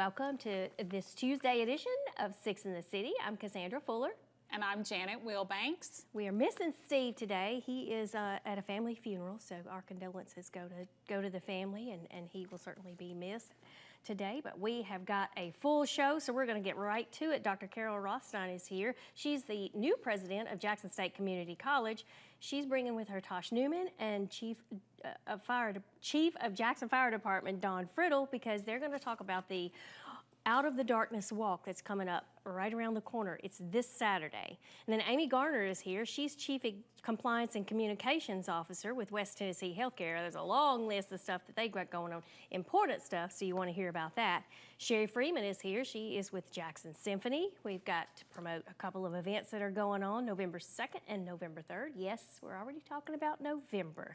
welcome to this Tuesday edition of Six in the City. I'm Cassandra Fuller. And I'm Janet Wilbanks. We are missing Steve today. He is at a family funeral, so our condolences go to the family, and he will certainly be missed today. But we have got a full show, so we're going to get right to it. Dr. Carol Rothstein is here. She's the new president of Jackson State Community College. She's bringing with her Tosh Newman and Chief of Jackson Fire Department Don Friddle, because they're going to talk about the Out of the Darkness walk that's coming up right around the corner. It's this Saturday. And then Amy Garner is here. She's Chief Compliance and Communications Officer with West Tennessee Healthcare. There's a long list of stuff that they've got going on, important stuff, so you want to hear about that. Sherry Freeman is here. She is with Jackson Symphony. We've got to promote a couple of events that are going on November 2nd and November 3rd. Yes, we're already talking about November.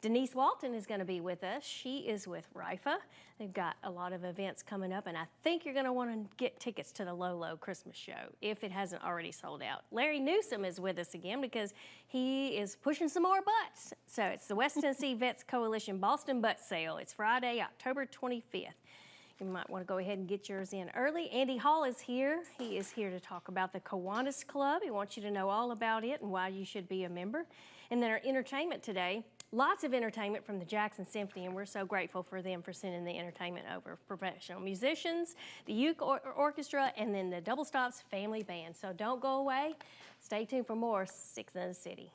Denise Walton is going to be with us. She is with RIFA. They've got a lot of events coming up, and I think you're going to want to get tickets to the Lolo Christmas show if it hasn't already sold out. Larry Newsom is with us again because he is pushing some more butts. So it's the West Tennessee Vets Coalition Boston Butt Sale. It's Friday, October 25th. You might want to go ahead and get yours in early. Andy Hall is here. He is here to talk about the Kiwanis Club. He wants you to know all about it and why you should be a member. And then our entertainment today, lots of entertainment from the Jackson Symphony, and we're so grateful for them for sending the entertainment over. Professional musicians, the youth orchestra, and then the Double Stops Family Band. So don't go away. Stay tuned for more Six in the City.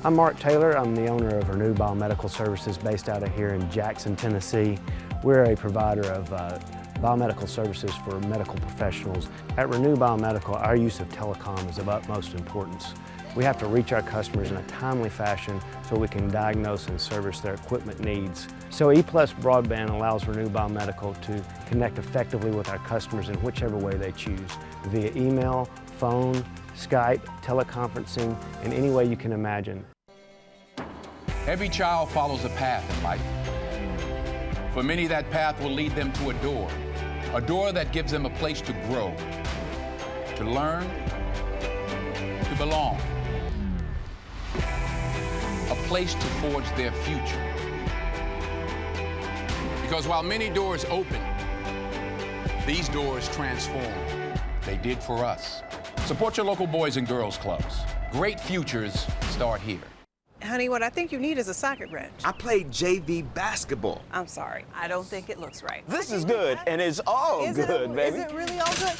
I'm Mark Taylor. I'm the owner of Renew Biomedical Services based out of here in Jackson, Tennessee. We're a provider of biomedical services for medical professionals. At Renew Biomedical, our use of telecom is of utmost importance. We have to reach our customers in a timely fashion so we can diagnose and service their equipment needs. So EPlus Broadband allows Renew Biomedical to connect effectively with our customers in whichever way they choose, via email, phone, Skype, teleconferencing, in any way you can imagine. Every child follows a path in life. For many, that path will lead them to a door that gives them a place to grow, to learn, to belong, a place to forge their future. Because while many doors open, these doors transform. They did for us. Support your local Boys and Girls Clubs. Great futures start here. Honey, what I think you need is a socket wrench. I played JV basketball. I'm sorry, I don't think it looks right. This is good, and it's all good, baby. Is it really all good?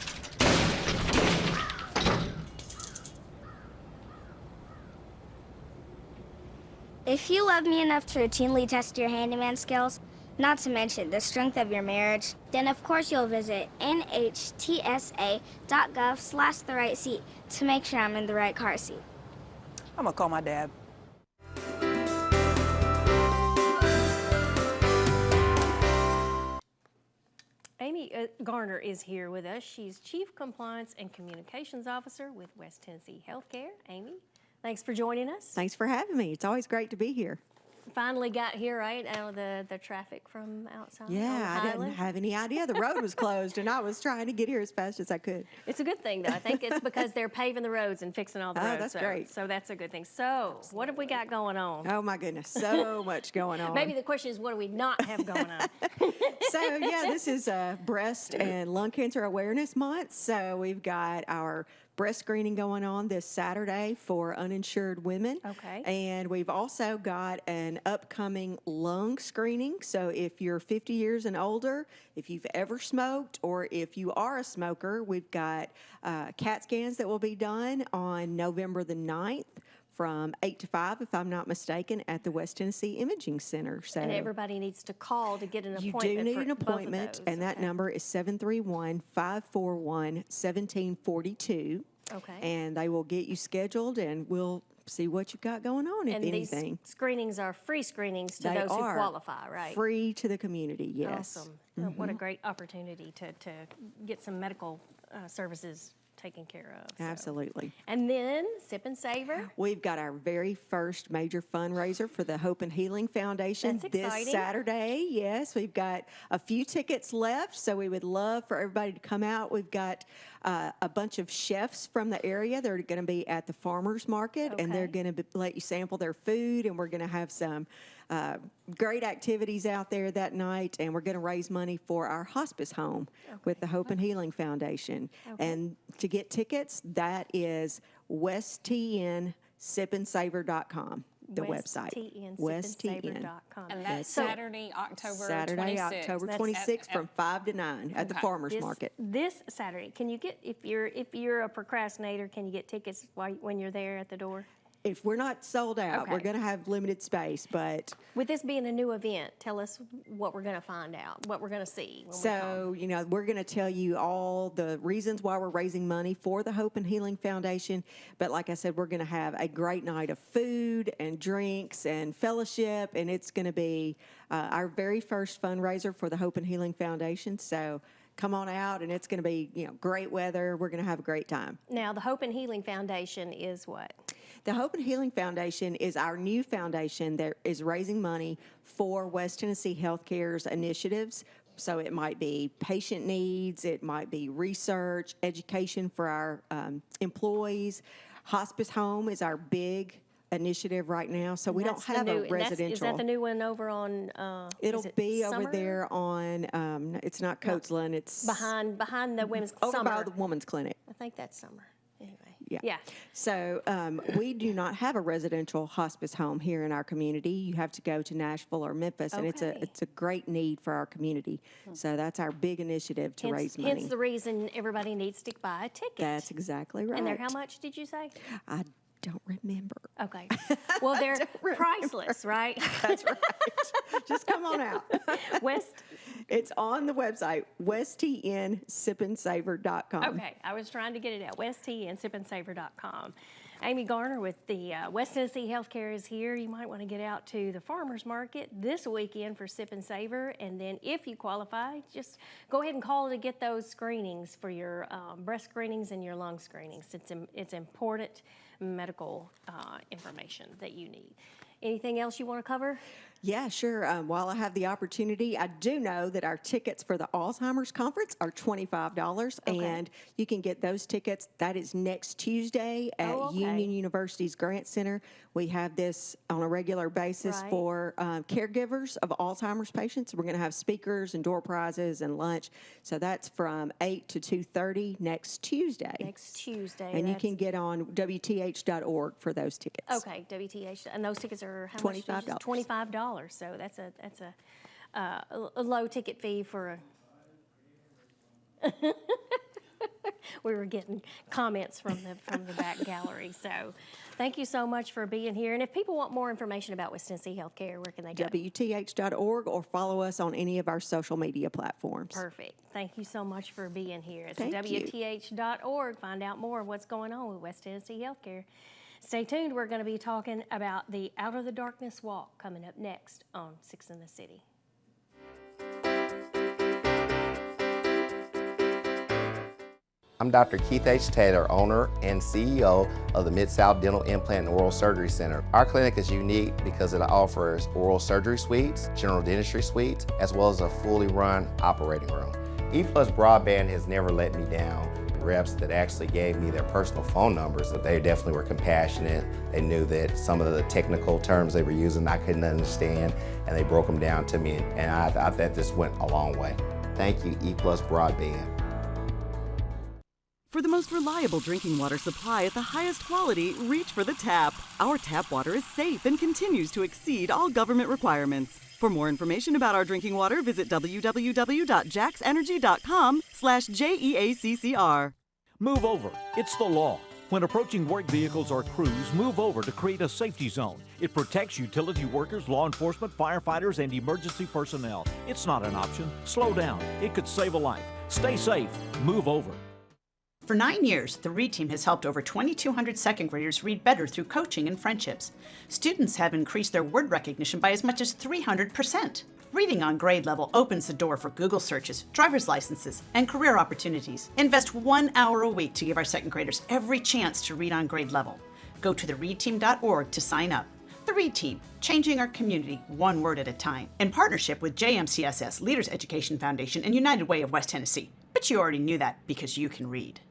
If you love me enough to routinely test your handyman skills, not to mention the strength of your marriage, then of course you'll visit nhtsa.gov/the-right-seat to make sure I'm in the right car seat. I'm gonna call my dad. Amy Garner is here with us. She's Chief Compliance and Communications Officer with West Tennessee Healthcare. Amy, thanks for joining us. Thanks for having me. It's always great to be here. Finally got here, right, out of the traffic from outside. Yeah, I didn't have any idea the road was closed, and I was trying to get here as fast as I could. It's a good thing, though. I think it's because they're paving the roads and fixing all the roads. That's great. So that's a good thing. So what have we got going on? Oh, my goodness, so much going on. Maybe the question is, what do we not have going on? So, yeah, this is Breast and Lung Cancer Awareness Month. So we've got our breast screening going on this Saturday for uninsured women. Okay. And we've also got an upcoming lung screening. So if you're 50 years and older, if you've ever smoked, or if you are a smoker, we've got CAT scans that will be done on November the 9th. From 8 to 5, if I'm not mistaken, at the West Tennessee Imaging Center. So and everybody needs to call to get an appointment. You do need an for both of appointment, those. and that number is 731-541-1742. Okay. And they will get you scheduled, and we'll see what you've got going on, if anything. These screenings are free screenings to They those who are qualify, right? Free to the community, yes. Awesome. What a great opportunity to get some medical services taken care of. So. Absolutely. And then Sip and Savor. We've got our very first major fundraiser for the Hope and Healing Foundation this Saturday. Yes, we've got a few tickets left, so we would love for everybody to come out. We've got a bunch of chefs from the area. They're going to be at the farmers market, and they're going to let you sample their food, and we're going to have some great activities out there that night, and we're going to raise money for our hospice home with the Hope and Healing Foundation. And to get tickets, that is westtnsipandsaver.com. The website. westtnsipandsaver.com. And that's Saturday, October 26th. October 26th from 5 to 9 at the farmers market. This Saturday, can you get, if you're a procrastinator, can you get tickets when you're there at the door? If we're not sold out, we're going to have limited space, but... With this being a new event, tell us what we're going to find out, what we're going to see. So, you know, we're going to tell you all the reasons why we're raising money for the Hope and Healing Foundation. But like I said, we're going to have a great night of food and drinks and fellowship, and it's going to be our very first fundraiser for the Hope and Healing Foundation. So come on out, and it's going to be, you know, great weather. We're going to have a great time. Now, the Hope and Healing Foundation is what? The Hope and Healing Foundation is our new foundation that is raising money for West Tennessee Healthcare's initiatives. So it might be patient needs, it might be research, education for our employees. Hospice home is our big initiative right now. So we don't have a residential. Is that the new one over on? It'll be over there on. It's not Coatsland. It's behind the women's over by the women's clinic. I think that's Summer. Anyway. Yeah. So we do not have a residential hospice home here in our community. You have to go to Nashville or Memphis, and it's a great need for our community. So that's our big initiative to raise money. Hence the reason everybody needs to buy a ticket. That's exactly right. And they're how much did you say? I don't remember. Okay. Well, they're priceless, right? That's right. Just come on out. It's on the website, westtnsipandsaver.com. Okay, I was trying to get it out, westtnsipandsaver.com. Amy Garner with the West Tennessee Healthcare is here. You might want to get out to the farmers market this weekend for Sip and Savor, and then if you qualify, just go ahead and call to get those screenings for your breast screenings and your lung screenings. It's important medical information that you need. Anything else you want to cover? Yeah, sure. While I have the opportunity, I do know that our tickets for the Alzheimer's Conference are $25, and you can get those tickets. That is next Tuesday at Union University's Grant Center. We have this on a regular basis for caregivers of Alzheimer's patients. We're going to have speakers and door prizes and lunch. So that's from 8 to 2:30 next Tuesday. Next Tuesday. And you can get on WTH.org for those tickets. Okay, WTH. And those tickets are how much? $25. $25. So that's a low ticket fee for a. We were getting comments from the back gallery. So thank you so much for being here. And if people want more information about West Tennessee Healthcare, where can they go? WTH.org or follow us on any of our social media platforms. Perfect. Thank you so much for being here. It's Thank you. WTH.org. Find out more of what's going on with West Tennessee Healthcare. Stay tuned. We're going to be talking about the Out of the Darkness Walk coming up next on Six in the City. I'm Dr. Keith H. Taylor, owner and CEO of the Mid-South Dental Implant and Oral Surgery Center. Our clinic is unique because it offers oral surgery suites, general dentistry suites, as well as a fully run operating room. EPlus Broadband has never let me down. The reps that actually gave me their personal phone numbers, that they definitely were compassionate. They knew that some of the technical terms they were using I couldn't understand, and they broke them down to me, and I thought this went a long way. Thank you, EPlus Broadband. For the most reliable drinking water supply at the highest quality, reach for the tap. Our tap water is safe and continues to exceed all government requirements. For more information about our drinking water, visit www.jaxenergy.com/JEACCR. Move over. It's the law. When approaching work vehicles or crews, move over to create a safety zone. It protects utility workers, law enforcement, firefighters, and emergency personnel. It's not an option. Slow down. It could save a life. Stay safe. Move over. For 9 years, the READ team has helped over 2,200 second graders read better through coaching and friendships. Students have increased their word recognition by as much as 300%. Reading on grade level opens the door for Google searches, driver's licenses, and career opportunities. Invest 1 hour a week to give our second graders every chance to read on grade level. Go to thereadteam.org to sign up. The READ Team, changing our community one word at a time. In partnership with JMCSS, Leaders Education Foundation, and United Way of West Tennessee. But you already knew that because you can read.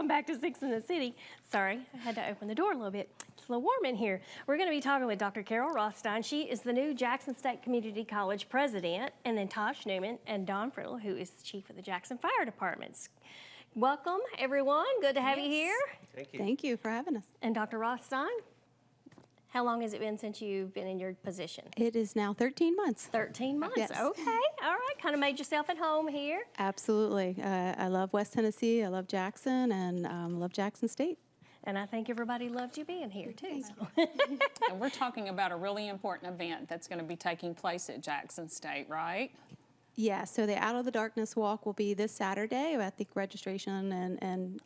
Welcome back to Six in the City. Sorry, I had to open the door a little bit. It's a little warm in here. We're going to be talking with Dr. Carol Rothstein. She is the new Jackson State Community College president, and then Tosh Newman and Don Friddle, who is the chief of the Jackson Fire Departments. Welcome, everyone. Good to have you here. Thank you. Thank you for having us. And Dr. Rothstein, how long has it been since you've been in your position? It is now 13 months. 13 months. Yes. Okay. All right. Kind of made yourself at home here. Absolutely. I love West Tennessee. I love Jackson and love Jackson State. And I think everybody loved you being here, too. And we're talking about a really important event that's going to be taking place at Jackson State, right? Yeah, so the Out of the Darkness Walk will be this Saturday. I think registration and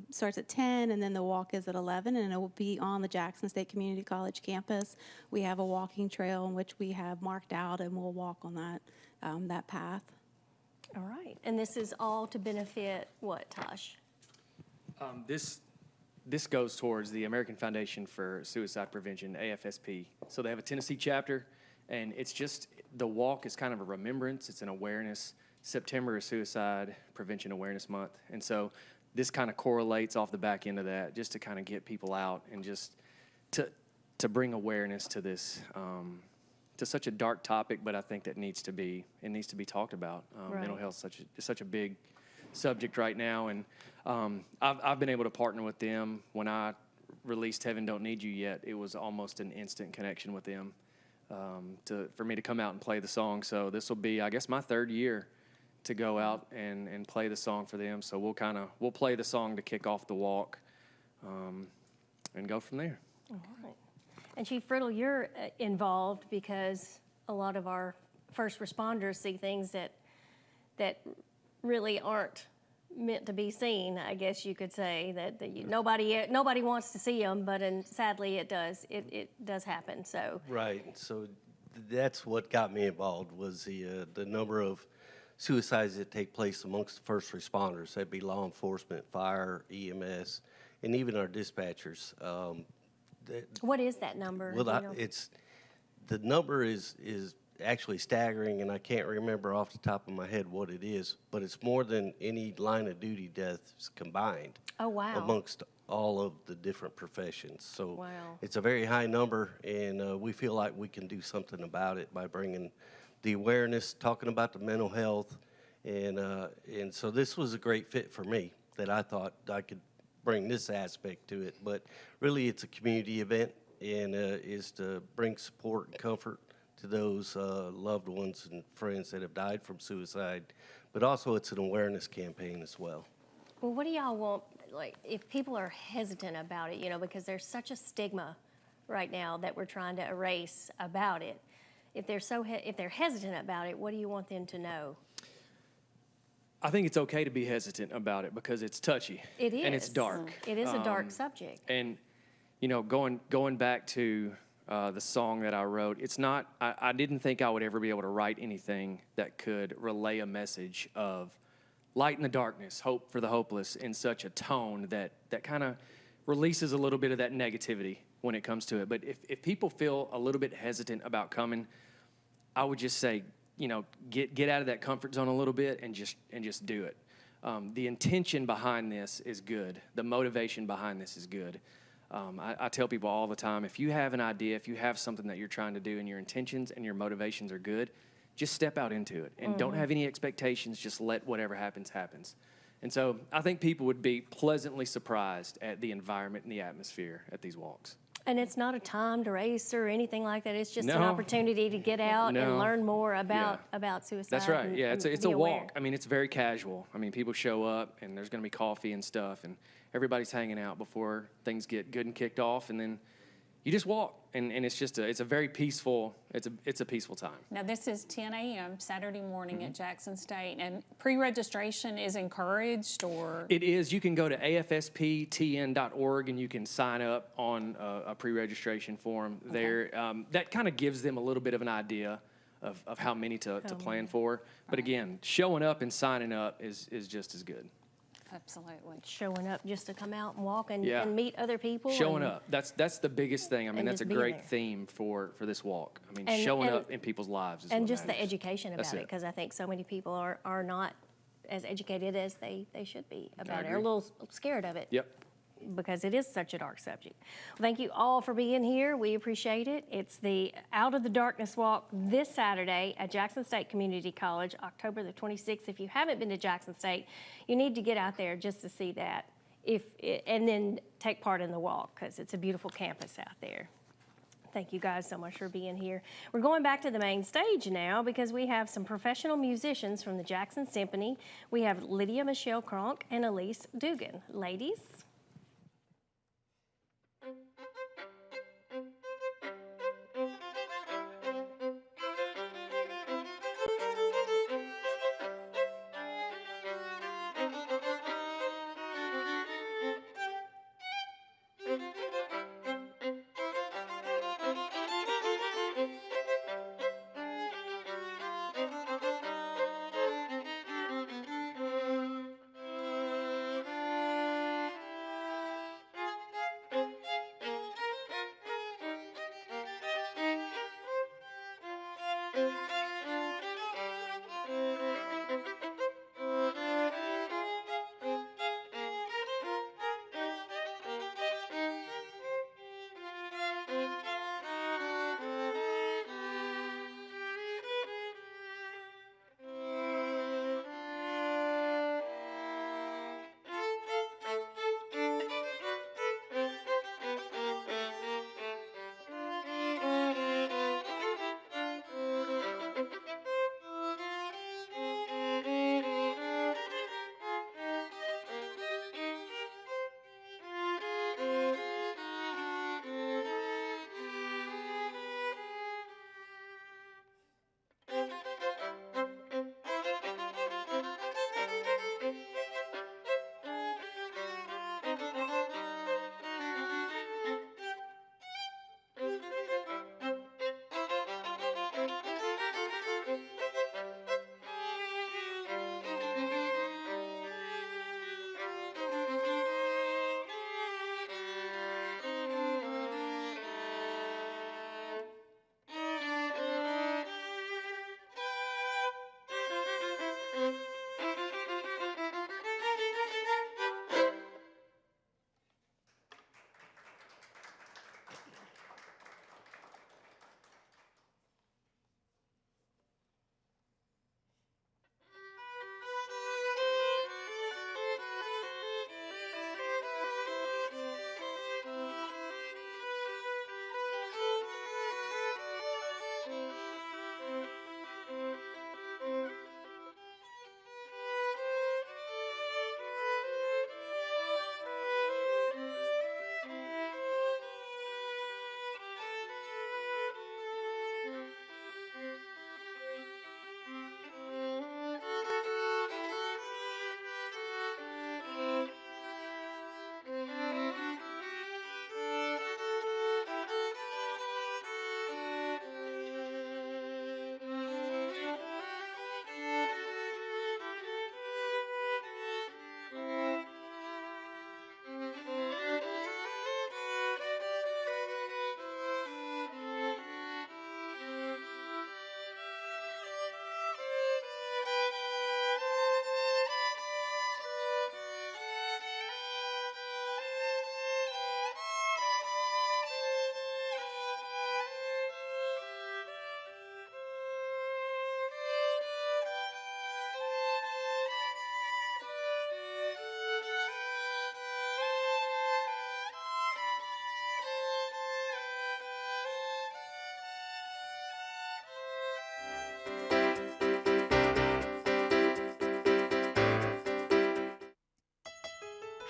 starts at 10, and then the walk is at 11, and it will be on the Jackson State Community College campus. We have a walking trail in which we have marked out, and we'll walk on that path. All right. And this is all to benefit what, Tosh? This goes towards the American Foundation for Suicide Prevention, AFSP. So they have a Tennessee chapter, and it's just, the walk is kind of a remembrance. It's an awareness. September is Suicide Prevention Awareness Month. And so this kind of correlates off the back end of that, just to kind of get people out and just to bring awareness to this, to such a dark topic, but I think that needs to be talked about. Right. Mental health is such a big subject right now, and I've been able to partner with them. When I released Heaven Don't Need You Yet, it was almost an instant connection with them for me to come out and play the song. So this will be, I guess, my third year to go out and play the song for them. So we'll play the song to kick off the walk and go from there. All right. And Chief Friddle, you're involved because a lot of our first responders see things that really aren't meant to be seen, I guess you could say, that nobody wants to see them, but sadly it does happen. So right. So that's what got me involved, was the number of suicides that take place amongst the first responders. That'd be law enforcement, fire, EMS, and even our dispatchers. What is that number? Well, the number is actually staggering, and I can't remember off the top of my head what it is, but it's more than any line of duty deaths combined. Oh, wow. Amongst all of the different professions. So wow. It's a very high number, and we feel like we can do something about it by bringing the awareness, talking about the mental health, and so this was a great fit for me, that I thought I could bring this aspect to it. But really it's a community event, and is to bring support and comfort to those loved ones and friends that have died from suicide, but also it's an awareness campaign as well. Well, what do y'all want, like, if people are hesitant about it, because there's such a stigma right now that we're trying to erase about it. If they're hesitant about it, what do you want them to know? I think it's okay to be hesitant about it because it's touchy. It is. And it's dark. It is a dark subject. And, going back to the song that I wrote, it's not, I didn't think I would ever be able to write anything that could relay a message of light in the darkness, hope for the hopeless, in such a tone that kind of releases a little bit of that negativity when it comes to it. But if people feel a little bit hesitant about coming, I would just say, get out of that comfort zone a little bit and just do it. The intention behind this is good. The motivation behind this is good. I tell people all the time, if you have an idea, if you have something that you're trying to do and your intentions and your motivations are good, just step out into it and don't have any expectations. Just let whatever happens. And so I think people would be pleasantly surprised at the environment and the atmosphere at these walks. And it's not a timed race or anything like that. It's just an opportunity to get out and learn more about suicide. That's right. And, yeah, and it's be a aware. walk. I mean, it's very casual. I mean, people show up and there's going to be coffee and stuff, and everybody's hanging out before things get good and kicked off, and then you just walk, and it's just it's a very peaceful, it's a peaceful time. Now this is 10 a.m. Saturday morning at Jackson State, and pre-registration is encouraged, or? It is. You can go to afsptn.org and you can sign up on a pre-registration form there. That kind of gives them a little bit of an idea of how many to plan for. But again, showing up and signing up is just as good. Absolutely. Showing up just to come out and walk and meet other people. Showing up. That's the biggest thing. I mean, that's a great theme for this walk. I mean, showing up in people's lives is and what just matters. the education about it, because I think so many people are not as educated as they should be about it. They're a agree. little scared of it. Yep. Because it is such a dark subject. Well, thank you all for being here. We appreciate it. It's the Out of the Darkness Walk this Saturday at Jackson State Community College, October the 26th. If you haven't been to Jackson State, you need to get out there just to see that. And then take part in the walk, because it's a beautiful campus out there. Thank you guys so much for being here. We're going back to the main stage now because we have some professional musicians from the Jackson Symphony. We have Lydia Michelle Cronk and Elise Dugan. Ladies.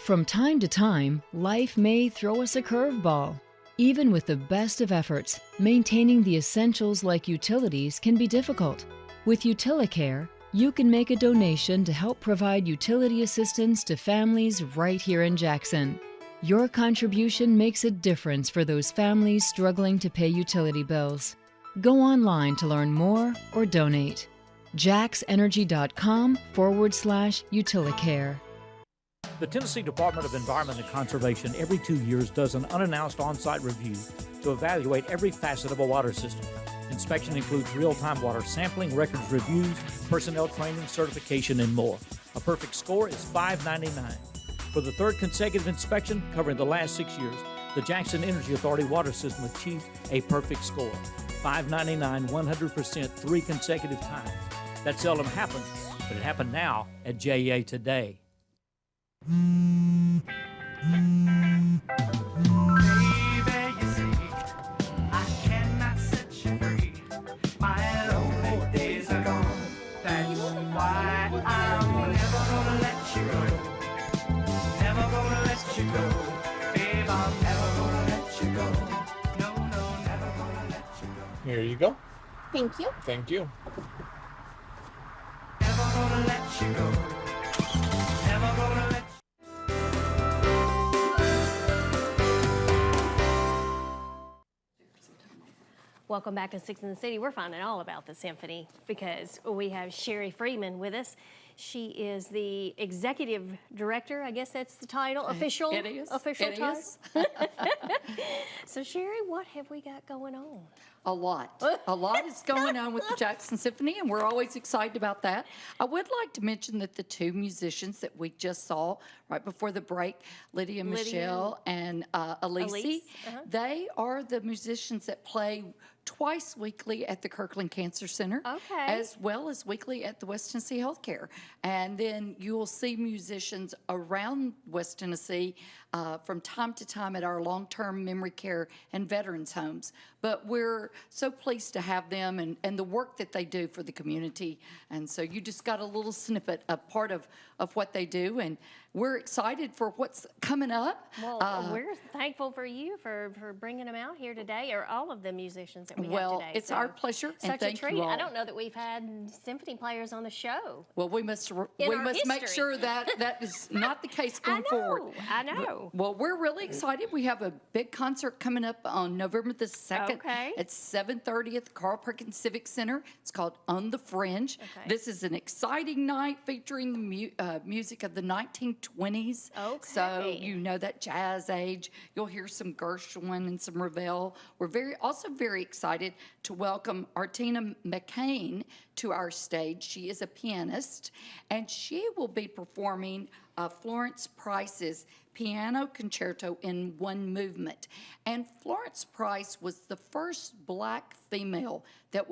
From time to time, life may throw us a curveball. Even with the best of efforts, maintaining the essentials like utilities can be difficult. With UtiliCare, you can make a donation to help provide utility assistance to families right here in Jackson. Your contribution makes a difference for those families struggling to pay utility bills. Go online to learn more or donate. jaxenergy.com/UtiliCare. The Tennessee Department of Environment and Conservation every 2 years does an unannounced on-site review to evaluate every facet of a water system. Inspection includes real-time water sampling, records reviews, personnel training, certification, and more. A perfect score is $5.99. For the third consecutive inspection covering the last 6 years, the Jackson Energy Authority water system achieved a perfect score. $5.99, 100%, 3 consecutive times. That seldom happens, but it happened now at JEA today. Here you go. Thank you. Thank you. Welcome back to Six in the City. We're finding all about the symphony because we have Sherry Freeman with us. She is the executive director, I guess that's the title, official. It is. Official It title. is. So Sherry, what have we got going on? A lot. A lot is going on with the Jackson Symphony, and we're always excited about that. I would like to mention that the two musicians that we just saw right before the break, Lydia Michelle and Elise, they are the musicians that play twice weekly at the Kirkland Cancer Center, as well as weekly at the West Tennessee Healthcare. And then you will see musicians around West Tennessee from time to time at our long-term memory care and veterans homes. But we're so pleased to have them and the work that they do for the community. And so you just got a little snippet, a part of what they do. And we're excited for what's coming up. Well, we're thankful for you for bringing them out here today, or all of the musicians that we have Well, today. it's our pleasure, and Such thank a treat. you all. I don't know that we've had symphony players on the show. Well, we must our make history. sure that that is not the case going forward. I know. Well, we're really excited. We have a big concert coming up on November the 2nd at 7:30 at the Carl Perkins Civic Center. It's called On the Fringe. This is an exciting night featuring the music of the 1920s. So you know that jazz age. You'll hear some Gershwin and some Ravel. We're also very excited to welcome Artina McCain to our stage. She is a pianist, and she will be performing Florence Price's Piano Concerto in One Movement. And Florence Price was the first black female that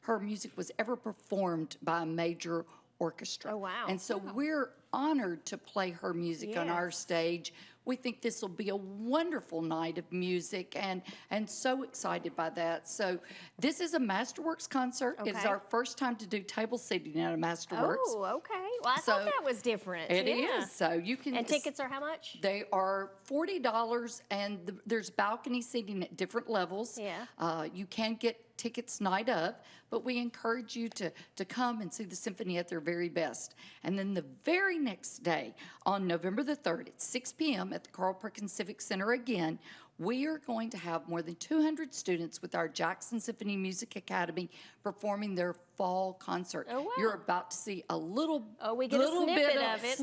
her music was ever performed by a major orchestra. Oh, wow. And so we're honored to play her music on our stage. We think this will be a wonderful night of music, and so excited by that. So this is a Masterworks concert. It is our first time to do table seating at a Masterworks. Oh, okay. Well, I thought that was different. It is. So you can. And tickets are how much? They are $40, and there's balcony seating at different levels. Yeah. You can get tickets night of, but we encourage you to come and see the symphony at their very best. And then the very next day, on November the 3rd at 6 p.m. at the Carl Perkins Civic Center again, we are going to have more than 200 students with our Jackson Symphony Music Academy performing their fall concert. Oh, wow. You're about to see a little, we get a snippet of it.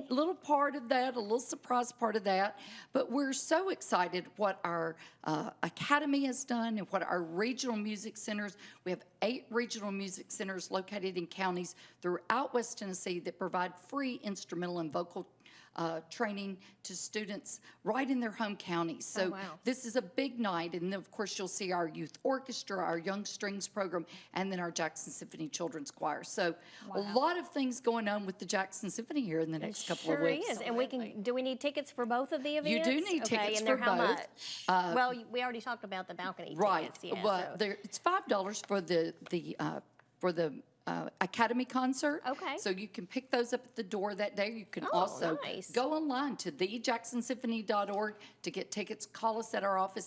little part of that, a little surprise part of that. But we're so excited what our academy has done and what our regional music centers. We have 8 regional music centers located in counties throughout West Tennessee that provide free instrumental and vocal training to students right in their home counties. So this is a big night, and then of course you'll see our youth orchestra, our young strings program, and then our Jackson Symphony Children's Choir. So a lot of things going on with the Jackson Symphony here in the next couple of weeks. Is. And do we need tickets for both of the events? You do need tickets and for they're how both. Much? Well, we already talked about the balcony tickets. Yeah, well, it's $5 for the Academy concert. So you can pick those up at the door that day. You can also go online to thejacksonsymphony.org to get tickets. Call us at our office,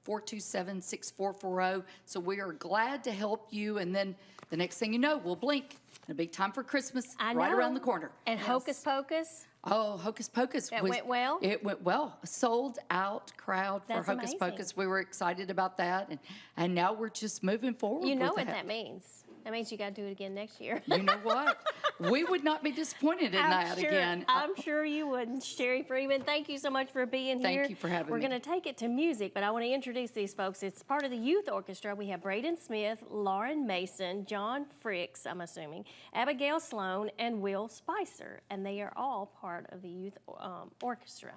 731-427-6440. So we are glad to help you. And then the next thing you know, we'll blink. It'll be time for Christmas right around the corner. And Hocus Pocus? Oh, Hocus Pocus. Went well? It went well. A sold out crowd for Hocus amazing. Pocus. We were excited about that. And now we're just moving forward. You know with what that means. That means you got to do it again next year. You know what? We would not be disappointed in that again. I'm sure you wouldn't. Sherry Freeman, thank you so much for being here. Thank you for having me. We're going to take it to music, but I want to introduce these folks. It's part of the youth orchestra. We have Braden Smith, Lauren Mason, John Fricks, I'm assuming, Abigail Sloan, and Will Spicer, and they are all part of the youth orchestra.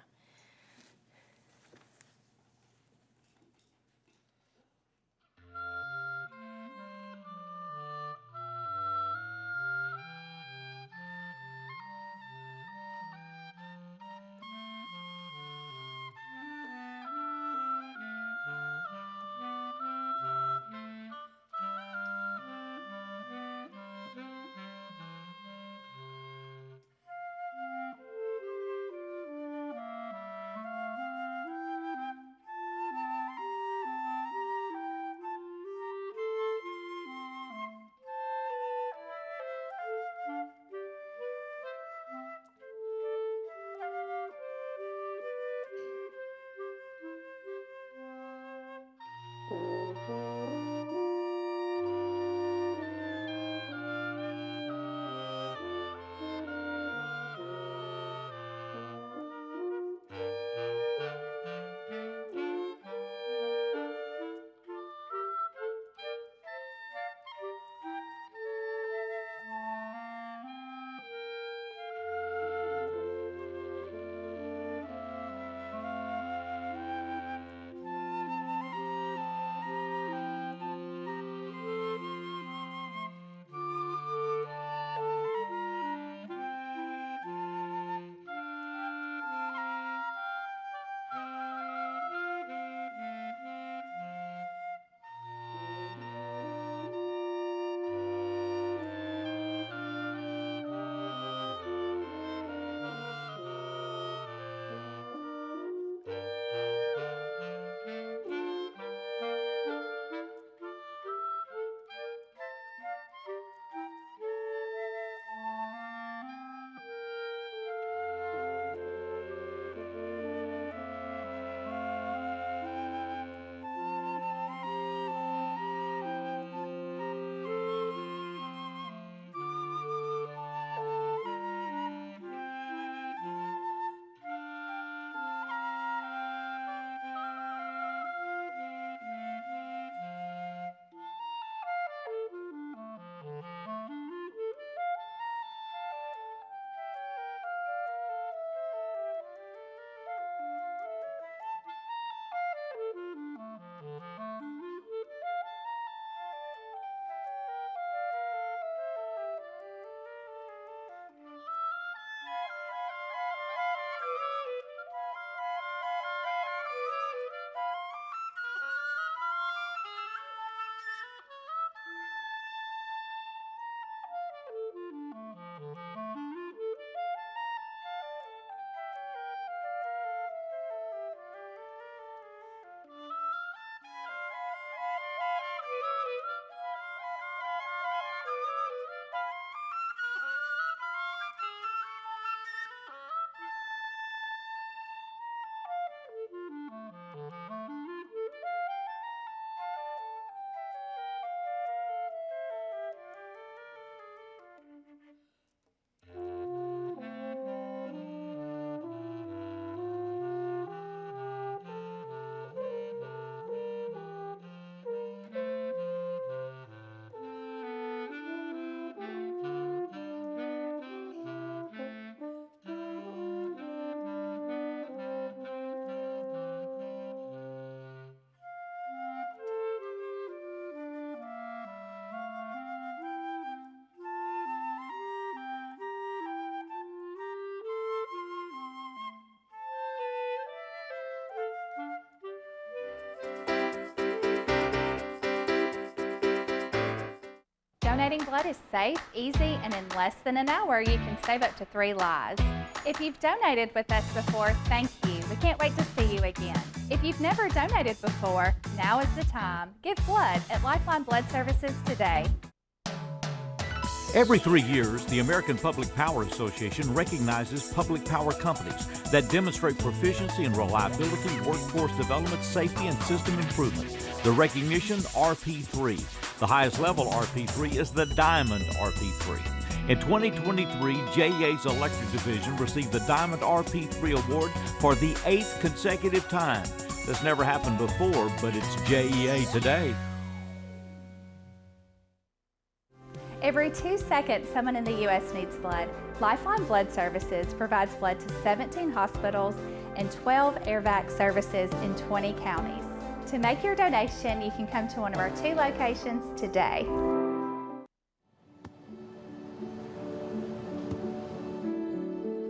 Donating blood is safe, easy, and in less than an hour, you can save up to 3 lives. If you've donated with us before, thank you. We can't wait to see you again. If you've never donated before, now is the time. Give blood at Lifeline Blood Services today. Every 3 years, the American Public Power Association recognizes public power companies that demonstrate proficiency in reliability, workforce development, safety, and system improvements. The recognition, RP3. The highest level RP3 is the Diamond RP3. In 2023, JEA's Electric Division received the Diamond RP3 award for the 8th consecutive time. This never happened before, but it's JEA today. Every 2 seconds, someone in the U.S. needs blood. Lifeline Blood Services provides blood to 17 hospitals and 12 AirVac services in 20 counties. To make your donation, you can come to one of our 2 locations today.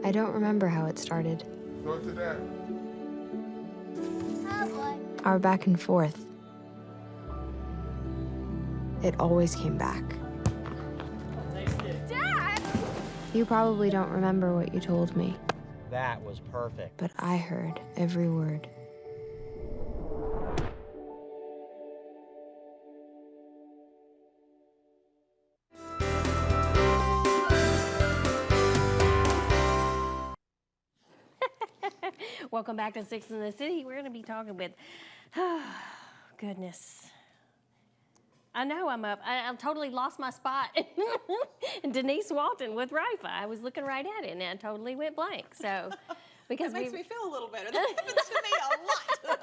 I don't remember how it started. Go to that. Our back and forth. It always came back. Dad! You probably don't remember what you told me, That was perfect. but I heard every word. Welcome back to Six in the City. We're going to be talking with, goodness. I know I'm up. I totally lost my spot. And Denise Walton with Rifa. I was looking right at it and I totally went blank. So, because That makes me feel a little better. That happens to me a lot.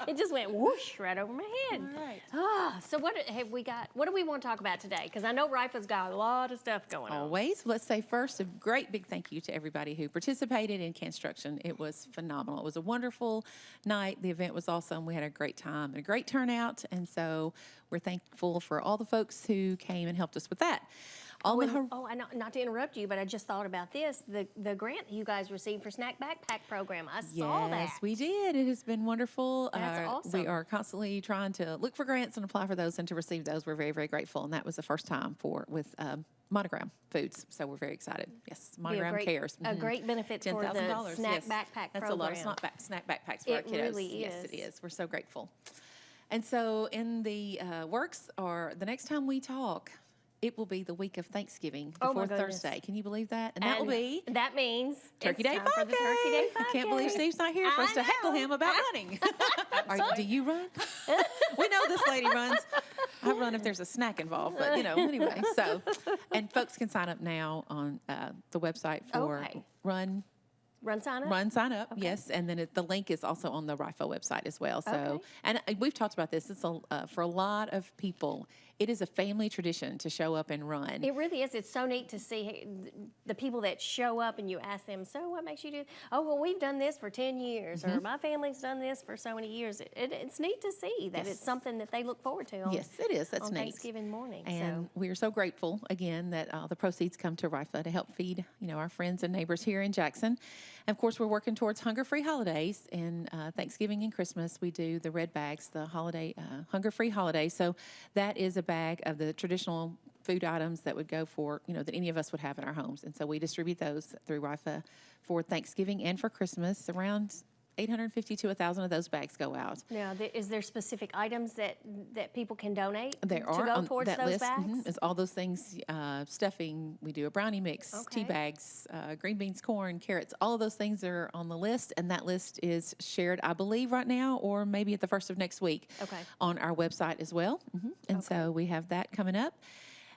it just went whoosh right over my head. All right. So what have we got? What do we want to talk about today? Because I know Rifa's got a lot of stuff going on. Always. Let's say first a great big thank you to everybody who participated in Construction. It was phenomenal. It was a wonderful night. The event was awesome. We had a great time and a great turnout. And so we're thankful for all the folks who came and helped us with that. Not to interrupt you, but I just thought about this. The grant you guys received for Snack Backpack Program. I saw that. Yes, we did. It has been wonderful. That's awesome. We are constantly trying to look for grants and apply for those and to receive those. We're very, very grateful. And that was the first time with Monogram Foods. So we're very excited. Yes, Monogram cares. A great benefit for the Snack Backpack Program. That's a lot of snack backpacks for our kiddos. It really is. Yes, it is. We're so grateful. And so in the works are the next time we talk, it will be the week of Thanksgiving before Thursday. Can you believe that? And that will be. That means Turkey Day 5K. I can't believe Steve's not here for us to heckle him about running. Do you run? We know this lady runs. I run if there's a snack involved, but anyway. So, and folks can sign up now on the website for Run Sign Up? Run Sign Up, yes. And then the link is also on the RIFO website as well. So, and we've talked about this. It's for a lot of people, it is a family tradition to show up and run. It really is. It's so neat to see the people that show up and you ask them, so what makes you do? Oh, well, we've done this for 10 years or my family's done this for so many years. It's neat to see that it's something that they look forward to on, yes, it is. That's on neat. Thanksgiving morning. And we are so grateful, again, that the proceeds come to RIFA to help feed, our friends and neighbors here in Jackson. And of course, we're working towards hunger-free holidays. And Thanksgiving and Christmas, we do the red bags, the holiday hunger-free holiday. So that is a bag of the traditional food items that would go for, that any of us would have in our homes. And so we distribute those through RIFA for Thanksgiving and for Christmas. Around 850 to 1,000 of those bags go out. Now, is there specific items that people can donate there to are go on towards that those list? bags? It's all those things, stuffing. We do a brownie mix, tea bags, green beans, corn, carrots. All of those things are on the list, and that list is shared, I believe, right now, or maybe at the first of next week on our website as well. And so we have that coming up.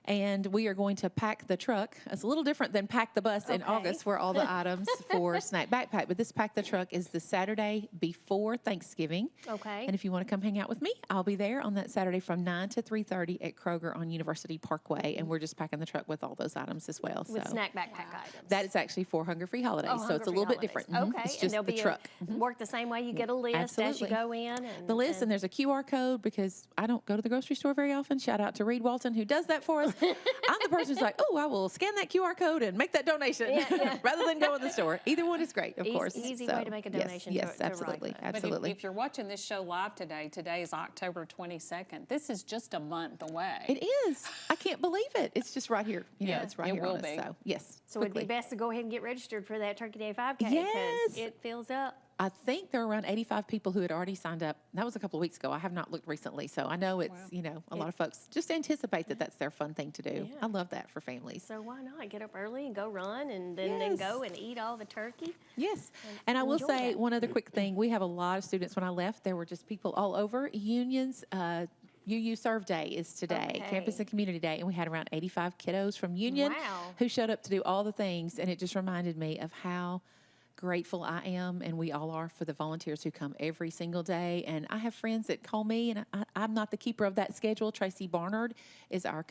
And we are going to pack the truck. It's a little different than pack the bus in August for all the items for Snack Backpack. But this Pack the Truck is the Saturday before Thanksgiving. Okay. And if you want to come hang out with me, I'll be there on that Saturday from 9 to 3:30 at Kroger on University Parkway. And we're just packing the truck with all those items as well. With Snack Backpack items. That is actually for Hunger-Free Holidays. So it's a little bit different. Okay. It's just and the truck. Work the same way. You get a list as you go in. And, the list, and there's a QR code because I don't go to the grocery store very often. Shout out to Reed Walton who does that for us. I'm the person who's like, oh, I will scan that QR code and make that donation rather than go in the store. Either one is great, of course. Easy way to make a donation. Yes, to absolutely. RIFA. Absolutely. But if you're watching this show live today is October 22nd. This is just a month away. It is. I can't believe it. It's just right here. It's right here will on us. be. So, yes. So it'd be best to go ahead and get registered for that Turkey Day 5K because Yes. it fills up. I think there are around 85 people who had already signed up. That was a couple of weeks ago. I have not looked recently. So I know it's, a lot of folks just anticipate that that's their fun thing to do. Yeah. I love that for families. So why not get up early and go run and then go and eat all the turkey? Yes. And I will enjoy say that. one other quick thing. We have a lot of students. When I left, there were just people all over. Unions, UU Serve Day is today, Okay. Campus and Community Day, and we had around 85 kiddos from Union Wow. who showed up to do all the things, and it just reminded me of how grateful I am, and we all are, for the volunteers who come every single day. And I have friends that call me, and I'm not the keeper of that schedule. Tracy Barnard is our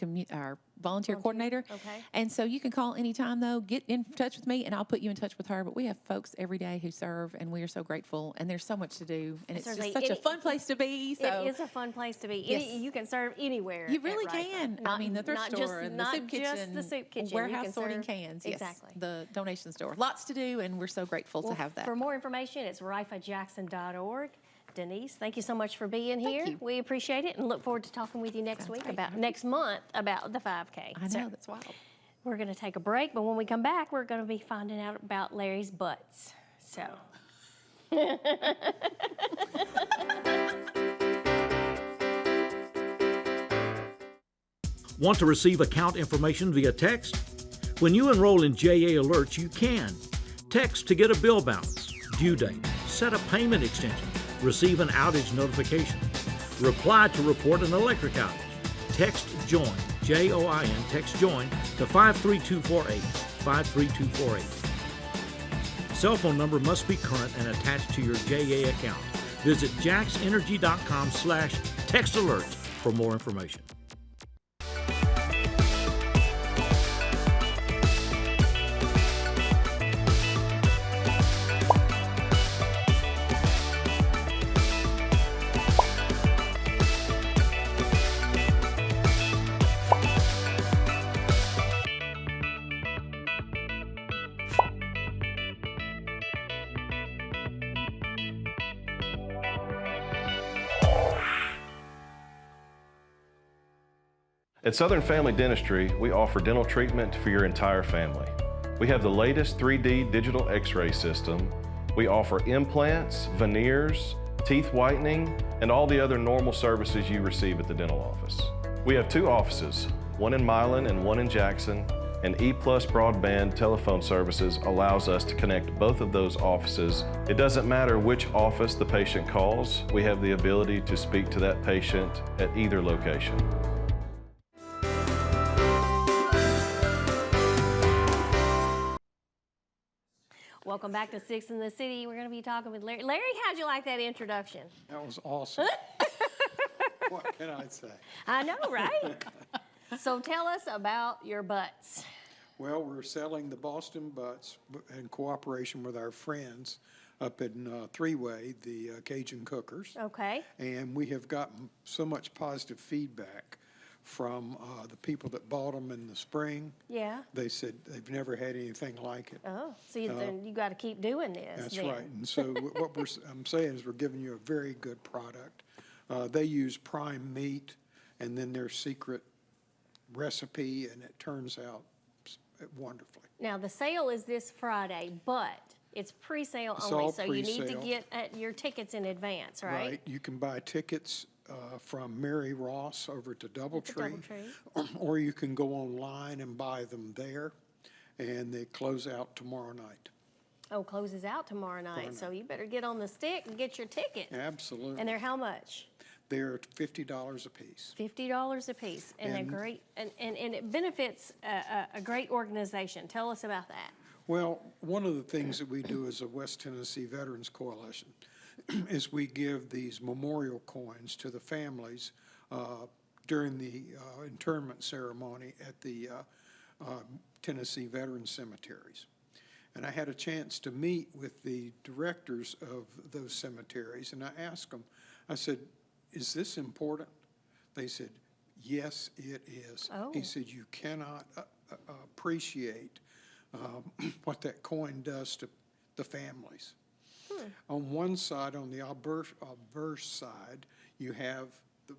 volunteer coordinator. Okay. And so you can call anytime, though. Get in touch with me, and I'll put you in touch with her. But we have folks every day who serve, and we are so grateful. And there's so much to do, and it's Certainly. just such a fun place to be. So It is a fun place to be. Yes. You can serve anywhere. you at really Rifa. can. Not, I mean, the thrift not store just, and the not soup kitchen, just the soup kitchen. You warehouse can sorting serve- cans. Yes, Exactly. the donation store. Lots to do, and we're so grateful to have that. For more information, it's rifajackson.org. Denise, thank you so much for being here. you. We appreciate it and look forward to talking with you next next month about the 5K. I know, that's wild. We're going to take a break, but when we come back, we're going to be finding out about Larry's butts. So. Want to receive account information via text? When you enroll in JA Alerts, you can. Text to get a bill balance, due date, set a payment extension, receive an outage notification. Reply to report an electric outage. Text JOIN, J-O-I-N, text JOIN to 53248, 53248. Cell phone number must be current and attached to your JA account. Visit jaxenergy.com/textalerts for more information. At Southern Family Dentistry, we offer dental treatment for your entire family. We have the latest 3D digital x-ray system. We offer implants, veneers, teeth whitening, and all the other normal services you receive at the dental office. We have 2 offices, one in Milan and one in Jackson, and EPlus broadband telephone services allows us to connect both of those offices. It doesn't matter which office the patient calls, we have the ability to speak to that patient at either location. Welcome back to Six in the City. We're going to be talking with Larry. Larry, how'd you like that introduction? That was awesome. What can I say? I know, right? So tell us about your butts. Well, we're selling the Boston Butts in cooperation with our friends up in Three-Way, the Cajun Cookers. Okay. And we have gotten so much positive feedback from the people that bought them in the spring. Yeah. They said they've never had anything like it. Oh, so you got to keep doing this. That's then. right. And so what I'm saying is we're giving you a very good product. They use prime meat and then their secret recipe, and it turns out wonderfully. Now, the sale is this Friday, but it's pre-sale It's only, all so you need to pre-sale. get your tickets in advance, right? Right. You can buy tickets from Mary Ross over to Doubletree, Doubletree. or you can go online and buy them there, and they close out tomorrow night. Oh, closes out tomorrow night, so you better get on the stick and get your ticket. Absolutely. And they're how much? They're $50 a piece. $50 a piece, and they're great, and it benefits a great organization. Tell us about that. Well, one of the things that we do as a West Tennessee Veterans Coalition is we give these memorial coins to the families during the internment ceremony at the Tennessee Veteran Cemeteries. And I had a chance to meet with the directors of those cemeteries, and I asked them, I said, is this important? They said, yes, it is. Oh. He said, you cannot appreciate what that coin does to the families. On one side, on the obverse side, you have the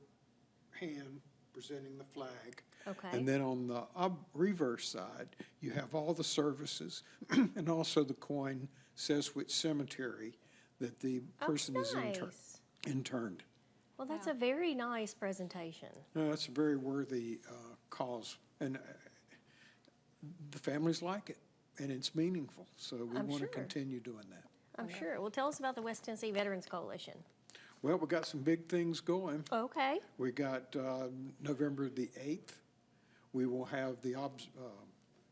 hand presenting the flag. Okay. And then on the reverse side, you have all the services, and also the coin says which cemetery that the person is interned. Well, that's a very nice presentation. No, that's a very worthy cause, and the families like it, and it's meaningful, so we I'm want to sure. continue doing that. I'm sure. Well, tell us about the West Tennessee Veterans Coalition. Well, we got some big things going. Okay. We got November the 8th. We will have the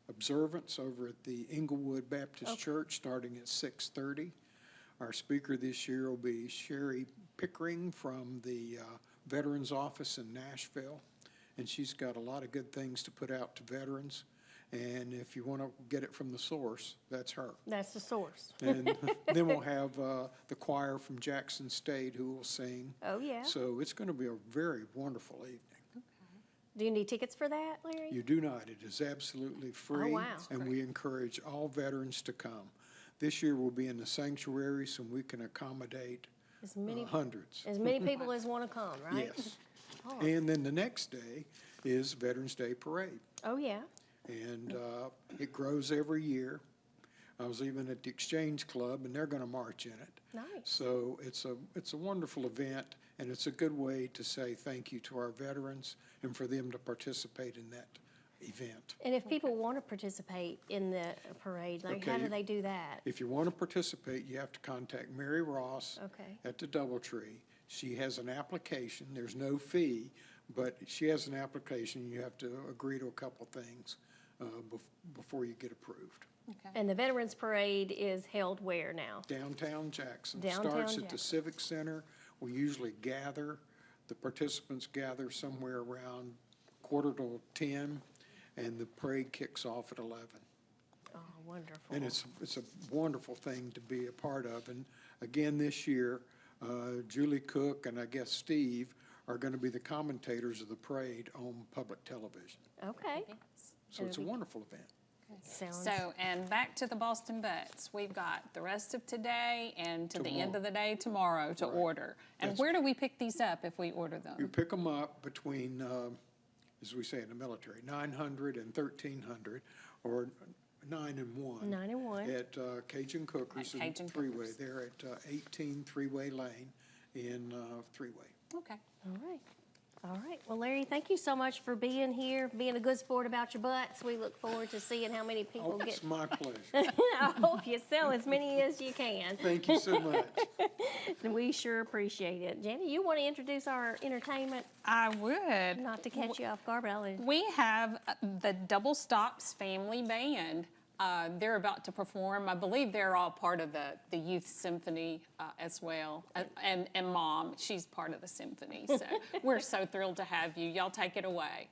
observance over at the Inglewood Baptist Church starting at 6:30. Our speaker this year will be Sherry Pickering from the Veterans Office in Nashville. And she's got a lot of good things to put out to veterans. And if you want to get it from the source, that's her. That's the source. And then we'll have the choir from Jackson State who will sing. Oh, yeah. So it's going to be a very wonderful evening. Do you need tickets for that, Larry? You do not. It is absolutely free. Oh, wow. And we encourage all veterans to come. This year we'll be in the sanctuary so we can accommodate As many, hundreds. As many people as want to come, right? Yes. Oh. And then the next day is Veterans Day Parade. Oh, yeah. And it grows every year. I was even at the Exchange Club, and they're going to march in it. Nice. So it's a wonderful event, and it's a good way to say thank you to our veterans and for them to participate in that event. And if people want to participate in the parade, like, how Okay. do they do that? If you want to participate, you have to contact Mary Ross at the Doubletree. She has an application. There's no fee, but she has an application. You have to agree to a couple things before you get approved. Okay. And the Veterans Parade is held where now? Downtown Jackson. Downtown Starts at Jackson. the Civic Center. We usually gather, the participants gather somewhere around 9:45, and the parade kicks off at 11. Oh, wonderful. And it's a wonderful thing to be a part of. And again, this year, Julie Cook and I guess Steve are going to be the commentators of the parade on public television. Okay. So it's a wonderful event. Sounds. So, and back to the Boston Butts. We've got the rest of today and to the end of the day tomorrow to order. And where do we pick these up if we order them? You pick them up between, as we say in the military, 900 and 1300, or 9 and 1. 9 and 1. At Cajun Cookers in Cajun Three-Way. Cookers. They're at 18 Three-Way Lane in Three-Way. Okay. All right. All right. Well, Larry, thank you so much for being here, being a good sport about your butts. We look forward to seeing how many people get. It's my pleasure. I hope you sell as many as you can. Thank you so much. We sure appreciate it. Janet, you want to introduce our entertainment? I would. Not to catch you off guard, but I'll We have the Double Stops Family Band. They're about to perform. I believe they're all part of the Youth Symphony as well. And Mom, she's part of the symphony. So we're so thrilled to have you. Y'all take it away.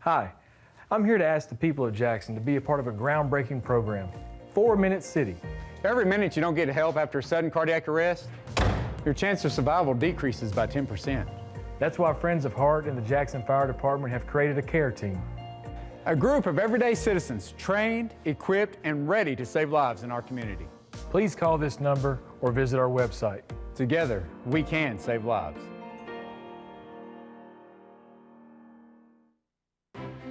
Hi, I'm here to ask the people of Jackson to be a part of a groundbreaking program, 4 Minute City. Every minute you don't get help after a sudden cardiac arrest, your chance of survival decreases by 10%. That's why Friends of Heart and the Jackson Fire Department have created a care team. A group of everyday citizens trained, equipped, and ready to save lives in our community. Please call this number or visit our website. Together, we can save lives.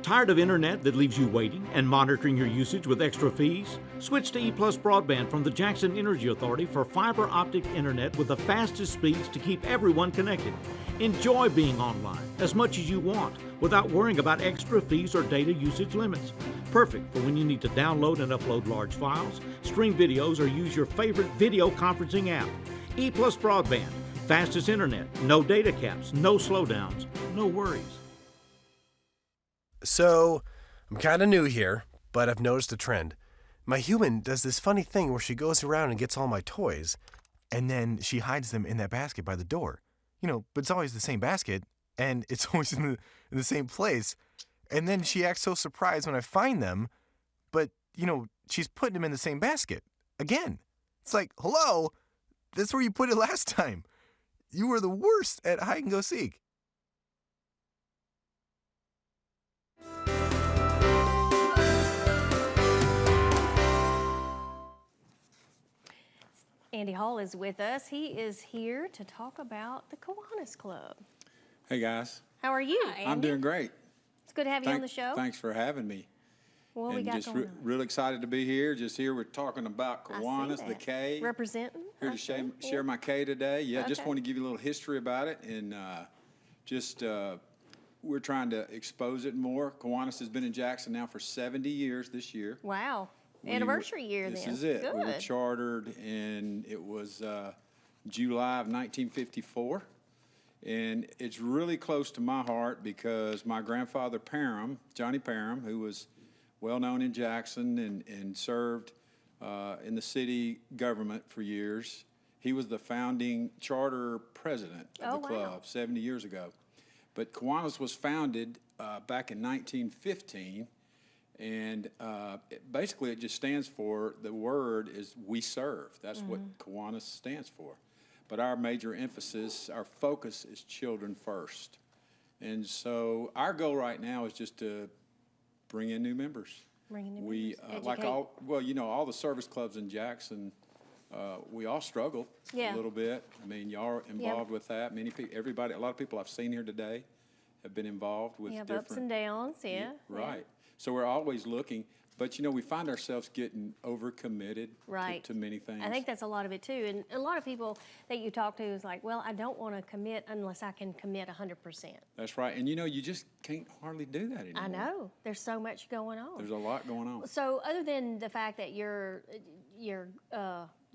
Tired of internet that leaves you waiting and monitoring your usage with extra fees? Switch to EPlus Broadband from the Jackson Energy Authority for fiber optic internet with the fastest speeds to keep everyone connected. Enjoy being online as much as you want without worrying about extra fees or data usage limits. Perfect for when you need to download and upload large files, stream videos, or use your favorite video conferencing app. EPlus Broadband, fastest internet, no data caps, no slowdowns, no worries. So, I'm kind of new here, but I've noticed a trend. My human does this funny thing where she goes around and gets all my toys, and then she hides them in that basket by the door. You know, but it's always the same basket, and it's always in the same place. And then she acts so surprised when I find them, but, you know, she's putting them in the same basket. Again. It's like, hello, that's where you put it last time. You were the worst at hide and go seek. Andy Hall is with us. He is here to talk about the Kiwanis Club. Hey, guys. How are you? I'm doing great. It's good to have you on the show. Thanks for having me. What we got just going on? real excited to be here. Just here, we're talking about Kiwanis, the K. Representing. Here to share my K today. Yeah, just Okay. want to give you a little history about it, and we're trying to expose it more. Kiwanis has been in Jackson now for 70 years this year. Wow. Anniversary year This then. is it. Good. We were chartered, and it was July of 1954. And it's really close to my heart because my grandfather Parham, Johnny Parham, who was well known in Jackson and served in the city government for years, he was the founding charter president of the club 70 years ago. But Kiwanis was founded back in 1915. And basically, it just stands for, the word is we serve. That's what Kiwanis stands for. But our major emphasis, our focus is children first. And so our goal right now is just to bring in new members. We, like all the service clubs in Jackson, we all struggle a little bit. I mean, y'all are involved with that. Many people, everybody, a lot of people I've seen here today have been involved with different ups and downs, right. So we're always looking, but we find ourselves getting overcommitted to many things. I think that's a lot of it too. And a lot of people that you talk to is like, well, I don't want to commit unless I can commit 100%. That's right. And you just can't hardly do that anymore. I know. There's so much going on. There's a lot going on. So other than the fact that you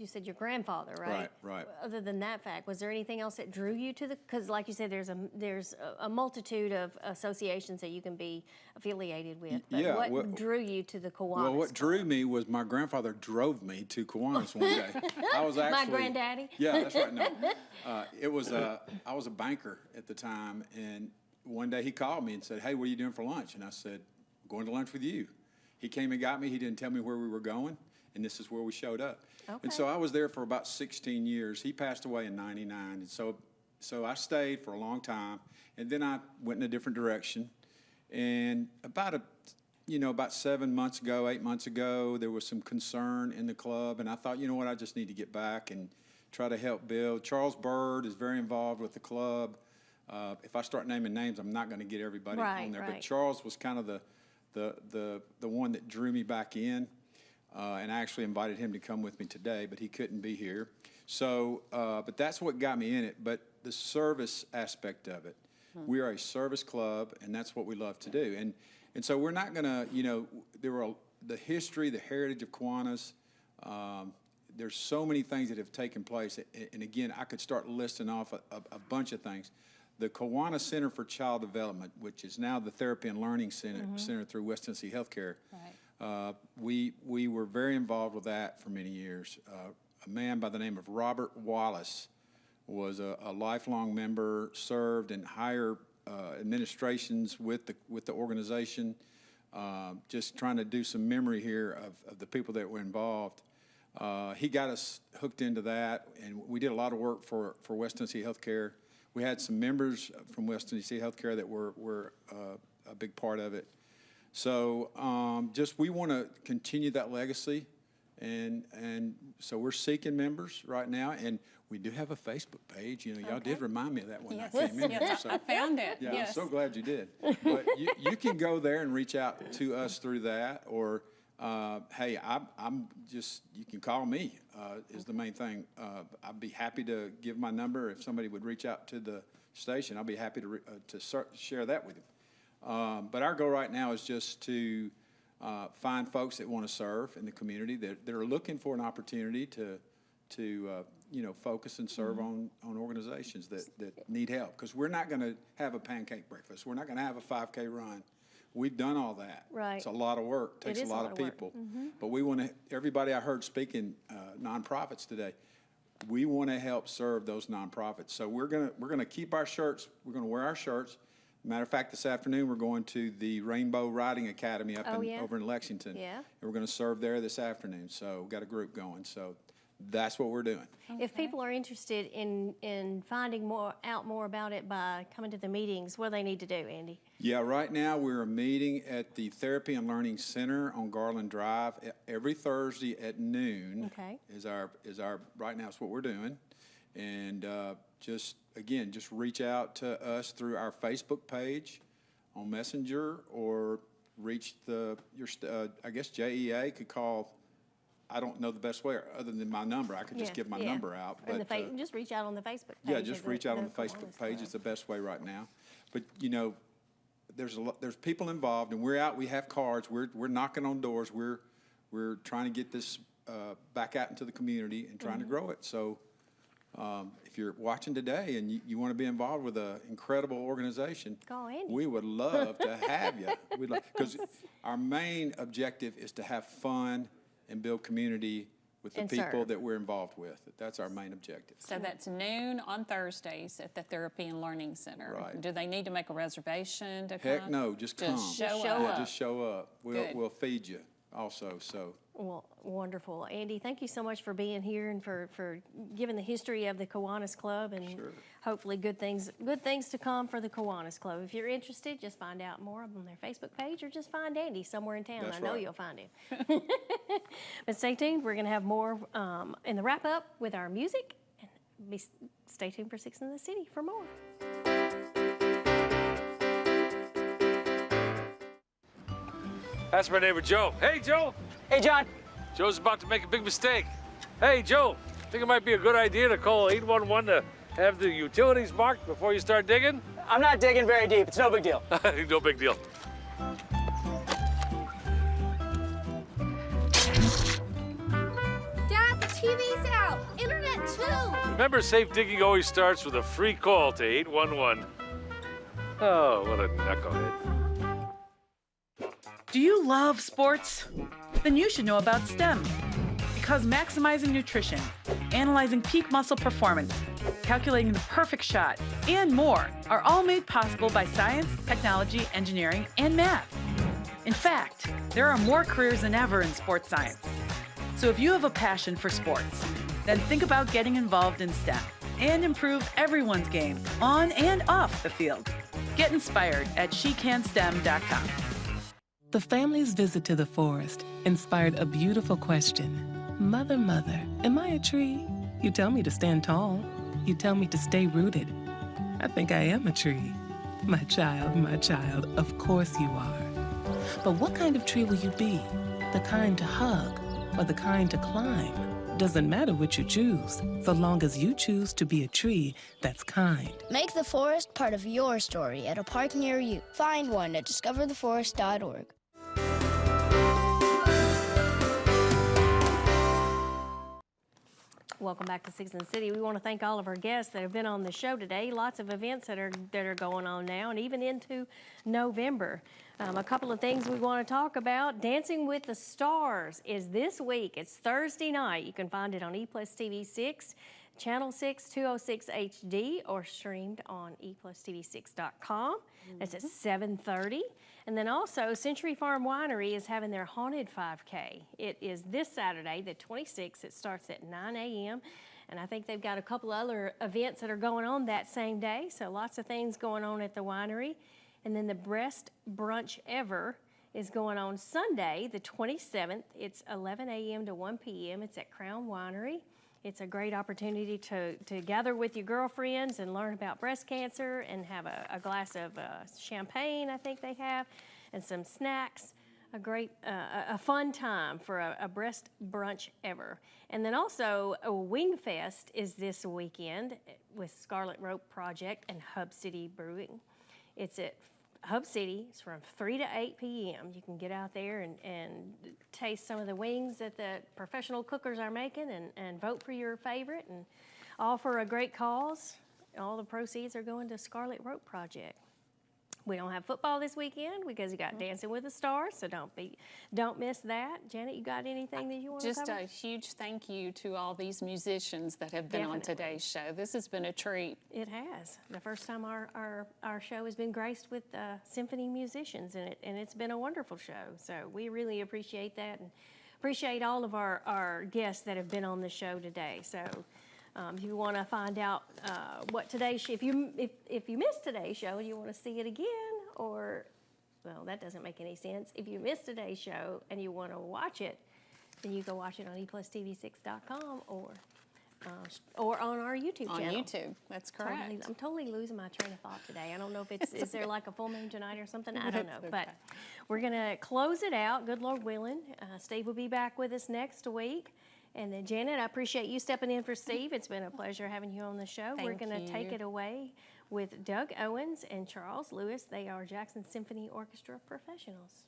said your grandfather, right? Right. Other than that fact, was there anything else that drew you to the? Because, like you said, there's a multitude of associations that you can be affiliated with. But what drew you to the Kiwanis? Well, what drew me was my grandfather drove me to Kiwanis one day. I was actually my granddaddy. Yeah, that's right. No, I was a banker at the time, and one day he called me and said, "Hey, what are you doing for lunch?" And I said, "I'm going to lunch with you." He came and got me. He didn't tell me where we were going, and this is where we showed up. Okay. And so I was there for about 16 years. He passed away in '99, and so I stayed for a long time. And then I went in a different direction. And about 7 months ago, 8 months ago, there was some concern in the club, and I thought, you know what, I just need to get back and try to help build. Charles Bird is very involved with the club. If I start naming names, I'm not going to get everybody on there. Right. But Charles was kind of the one that drew me back in. And I actually invited him to come with me today, but he couldn't be here. So, but that's what got me in it. But the service aspect of it, we are a service club, and that's what we love to do. And so we're not going to, the history, the heritage of Kiwanis. There's so many things that have taken place. And again, I could start listing off a bunch of things. The Kiwanis Center for Child Development, which is now the Therapy and Learning Center through West Tennessee Healthcare. Right. We were very involved with that for many years. A man by the name of Robert Wallace was a lifelong member, served in higher administrations with the organization, just trying to do some memory here of the people that were involved. He got us hooked into that, and we did a lot of work for West Tennessee Healthcare. We had some members from West Tennessee Healthcare that were a big part of it. So we want to continue that legacy, and so we're seeking members right now, and we do have a Facebook page. You know, y'all did remind me of that when I came in here. So, I found it. yeah, yes. I'm so glad you did. But you can go there and reach out to us through that, or hey, I'm just, you can call me is the main thing. I'd be happy to give my number. If somebody would reach out to the station, I'll be happy to share that with you. But our goal right now is just to find folks that want to serve in the community, that are looking for an opportunity to focus and serve on organizations that need help. Because we're not going to have a pancake breakfast. We're not going to have a 5K run. We've done all that. Right. It's a lot of work. Takes a lot of people. But we want to, everybody I heard speaking, nonprofits today, we want to help serve those nonprofits. So we're gonna keep our shirts. We're gonna wear our shirts. Matter of fact, this afternoon we're going to the Rainbow Riding Academy over in Lexington. Yeah. And we're going to serve there this afternoon. So we've got a group going. So that's what we're doing. If people are interested in finding out more about it by coming to the meetings, what do they need to do, Andy? Yeah, right now we're meeting at the Therapy and Learning Center on Garland Drive every Thursday at noon. Okay. Is our right now is what we're doing, and just reach out to us through our Facebook page on Messenger, or reach I guess JEA could call. I don't know the best way other than my number. I could just give my number out. But just reach out on the Facebook page. Yeah, just reach out on the Facebook page. It's the best way right now. But there's people involved, and we're out. We have cards. We're knocking on doors. We're trying to get this back out into the community and trying to grow it. So if you're watching today and you want to be involved with an incredible organization, call Andy. We would love to have you. Because our main objective is to have fun and build community with the people that we're involved with. That's our main objective. So that's noon on Thursdays at the Therapy and Learning Center. Right. Do they need to make a reservation to come? Heck no, just come. Just show Yeah, up. just show up. We'll feed you also. So. Well, wonderful. Andy, thank you so much for being here and for giving the history of the Kiwanis Club, and hopefully good things to come for the Kiwanis Club. If you're interested, just find out more on their Facebook page, or just find Andy somewhere in town. That's I know right. you'll find him. But stay tuned. We're going to have more in the wrap-up with our music. And stay tuned for 6 in the City for more. That's my neighbor Joe. Hey, Joe. Hey, John. Joe's about to make a big mistake. Hey, Joe, think it might be a good idea to call 811 to have the utilities marked before you start digging? I'm not digging very deep. It's no big deal. No big deal. Dad, the TV's out. Internet too. Remember, safe digging always starts with a free call to 811. Oh, what a knucklehead. Do you love sports? Then you should know about STEM. Because maximizing nutrition, analyzing peak muscle performance, calculating the perfect shot, and more are all made possible by science, technology, engineering, and math. In fact, there are more careers than ever in sports science. So if you have a passion for sports, then think about getting involved in STEM and improve everyone's game on and off the field. Get inspired at shecanstem.com. The family's visit to the forest inspired a beautiful question. Mother, mother, am I a tree? You tell me to stand tall. You tell me to stay rooted. I think I am a tree. My child, of course you are. But what kind of tree will you be? The kind to hug or the kind to climb? Doesn't matter what you choose, so long as you choose to be a tree that's kind. Make the forest part of your story at a park near you. Find one at discovertheforest.org. Welcome back to 6 in the City. We want to thank all of our guests that have been on the show today. Lots of events that are going on now, and even into November. A couple of things we want to talk about. Dancing with the Stars is this week. It's Thursday night. You can find it on EPlus TV6. Channel 6 206 HD or streamed on EPlus TV6.com. That's at 7:30. And then also, Century Farm Winery is having their Haunted 5K. It is this Saturday, the 26th. It starts at 9 a.m. And I think they've got a couple other events that are going on that same day. So lots of things going on at the winery. And then the Best Brunch Ever is going on Sunday, the 27th. It's 11 a.m. to 1 p.m. It's at Crown Winery. It's a great opportunity to gather with your girlfriends and learn about breast cancer and have a glass of champagne, I think they have, and some snacks. A fun time for a breast brunch ever. And then also, a Wing Fest is this weekend with Scarlet Rope Project and Hub City Brewing. It's at Hub City. It's from 3 to 8 p.m. You can get out there and taste some of the wings that the professional cookers are making and vote for your favorite and all for a great cause. All the proceeds are going to Scarlet Rope Project. We don't have football this weekend because you got Dancing with the Stars, so don't miss that. Janet, you got anything that you want to cover? Just a huge thank you to all these musicians that have been on today's show. This has been a treat. It has. The first time our show has been graced with symphony musicians in it, and it's been a wonderful show. So we really appreciate that and appreciate all of our guests that have been on the show today. So. If you want to find out what today's if you missed today's show and you want to see it again, or well, that doesn't make any sense. If you missed today's show and you want to watch it, then you go watch it on EPlus TV6.com or on our YouTube channel. On YouTube, that's correct. I'm totally losing my train of thought today. I don't know if is there like a full moon tonight or something? I don't know. But we're gonna close it out. Good Lord willing. Steve will be back with us next week. And then Janet, I appreciate you stepping in for Steve. It's been a pleasure having you on the show. We're going to take it away with Doug Owens and Charles Lewis. They are Jackson Symphony Orchestra professionals.